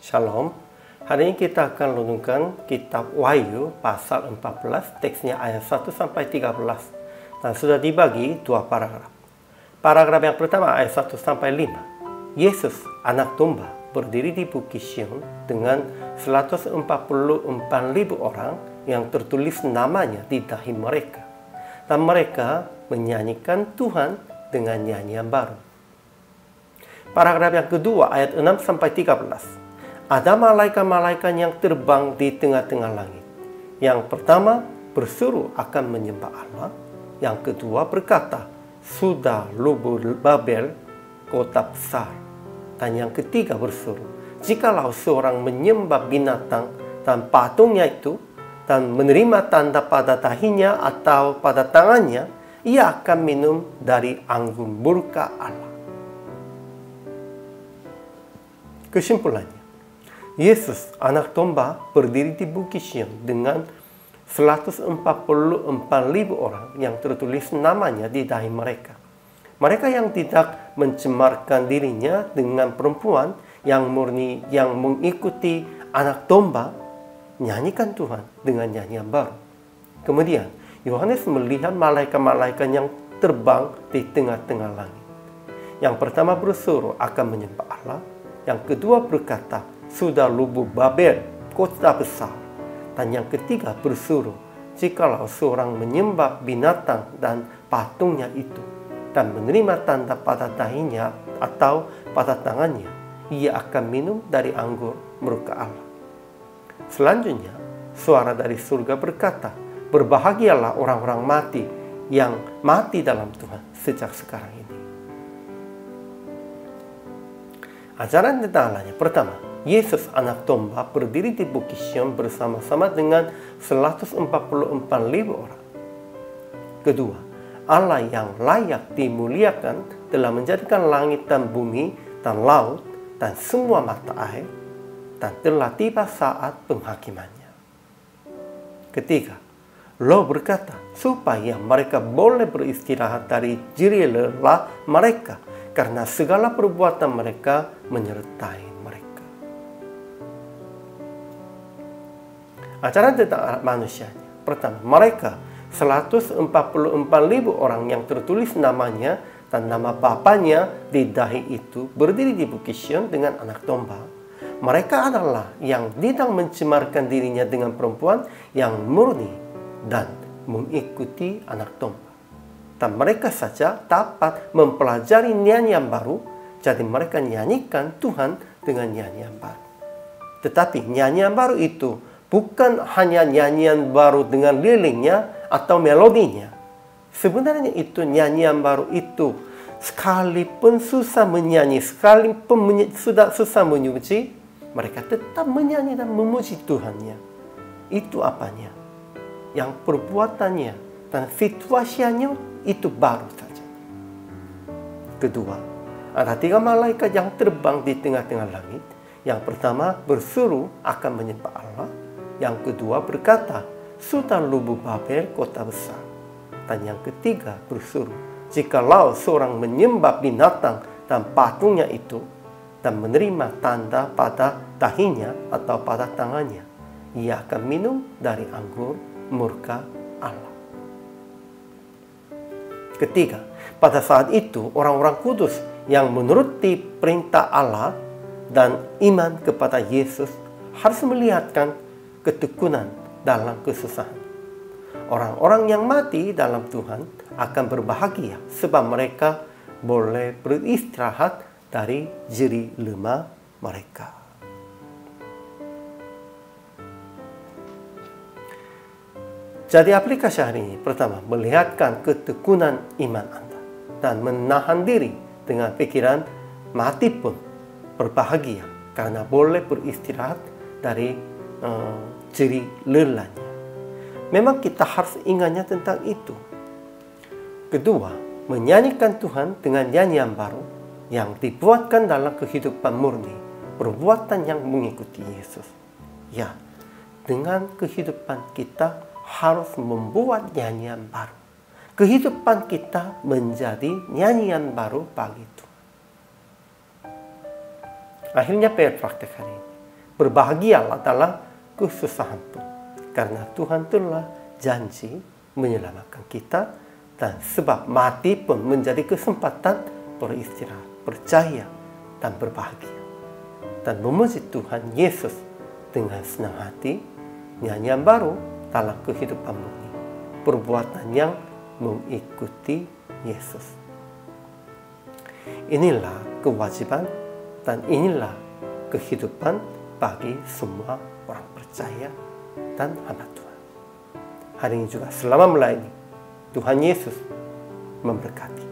Shalom. Hari ini kita akan renungkan kitab Wahyu pasal 14, teksnya ayat 1 sampai 13. Dan sudah dibagi dua paragraf. Paragraf yang pertama ayat 1 sampai 5. Yesus, anak domba, berdiri di Bukit Sion dengan 144.000 orang yang tertulis namanya di dahi mereka. Dan mereka menyanyikan Tuhan dengan nyanyian baru. Paragraf yang kedua ayat 6 sampai 13. Ada malaikat-malaikat yang terbang di tengah-tengah langit. Yang pertama berseru akan menyembah Allah. Yang kedua berkata, sudah lubuh Babel, kota besar. Dan yang ketiga berseru, jikalau seorang menyembah binatang dan patungnya itu, dan menerima tanda pada dahinya atau pada tangannya, ia akan minum dari anggur murka Allah. Kesimpulannya, Yesus, anak domba, berdiri di Bukit Sion dengan 144.000 orang yang tertulis namanya di dahi mereka. Mereka yang tidak mencemarkan dirinya dengan perempuan yang murni, yang mengikuti anak domba, nyanyikan Tuhan dengan nyanyian baru. Kemudian, Yohanes melihat malaikat-malaikat yang terbang di tengah-tengah langit. Yang pertama berseru akan menyembah Allah. Yang kedua berkata, sudah lubuh Babel, kota besar. Dan yang ketiga berseru, jikalau seorang menyembah binatang dan patungnya itu, dan menerima tanda pada dahinya atau pada tangannya, ia akan minum dari anggur murka Allah. Selanjutnya, suara dari surga berkata, berbahagialah orang-orang mati yang mati dalam Tuhan sejak sekarang ini. Ajaran tentang Allahnya. Pertama, Yesus anak domba berdiri di Bukit Sion bersama-sama dengan 144.000 orang. Kedua, Allah yang layak dimuliakan telah menjadikan langit dan bumi dan laut dan semua mata air, dan telah tiba saat penghakimannya. Ketiga, Roh berkata supaya mereka boleh beristirahat dari jerih lelah mereka, karena segala perbuatan mereka menyertai mereka. Ajaran tentang anak manusianya. Pertama, mereka 144.000 orang yang tertulis namanya dan nama bapaknya di dahi itu berdiri di Bukit Sion dengan anak domba. Mereka adalah yang tidak mencemarkan dirinya dengan perempuan yang murni dan mengikuti anak domba. Dan mereka saja dapat mempelajari nyanyian baru, jadi mereka nyanyikan Tuhan dengan nyanyian baru. Tetapi nyanyian baru itu bukan hanya nyanyian baru dengan liriknya atau melodinya. Sebenarnya itu nyanyian baru itu, sekalipun susah menyanyi, sekalipun sudah susah memuji, mereka tetap menyanyi dan memuji Tuhannya. Itu apanya? Yang perbuatannya dan situasinya itu baru saja. Kedua, ada 3 malaikat yang terbang di tengah-tengah langit. Yang pertama berseru akan menyembah Allah. Yang kedua berkata, sudah lubuh Babel, kota besar. Dan yang ketiga berseru, jikalau seorang menyembah binatang dan patungnya itu, dan menerima tanda pada dahinya atau pada tangannya, ia akan minum dari anggur murka Allah. Ketiga, pada saat itu orang-orang kudus yang menuruti perintah Allah dan iman kepada Yesus harus melihatkan ketekunan dalam kesusahan. Orang-orang yang mati dalam Tuhan akan berbahagia sebab mereka boleh beristirahat dari jerih lemah mereka. Jadi aplikasi hari ini, pertama, melihatkan ketekunan iman Anda dan menahan diri dengan pikiran mati pun berbahagia karena boleh beristirahat dari jerih lelahnya. Memang kita harus ingatnya tentang itu. Kedua, menyanyikan Tuhan dengan nyanyian baru yang dibuatkan dalam kehidupan murni, perbuatan yang mengikuti Yesus. Ya, dengan kehidupan kita harus membuat nyanyian baru. Kehidupan kita menjadi nyanyian baru bagi Tuhan. Akhirnya praktek hari ini. Berbahagialah dalam kesusahan pun, karena Tuhan telah janji menyelamatkan kita, dan sebab mati pun menjadi kesempatan beristirahat, percaya, dan berbahagia. Dan memuji Tuhan Yesus dengan senang hati, nyanyian baru dalam kehidupan murni, perbuatan yang mengikuti Yesus. Inilah kewajiban dan inilah kehidupan bagi semua orang percaya dan hamba Tuhan. Hari ini juga selama melayani, Tuhan Yesus memberkati.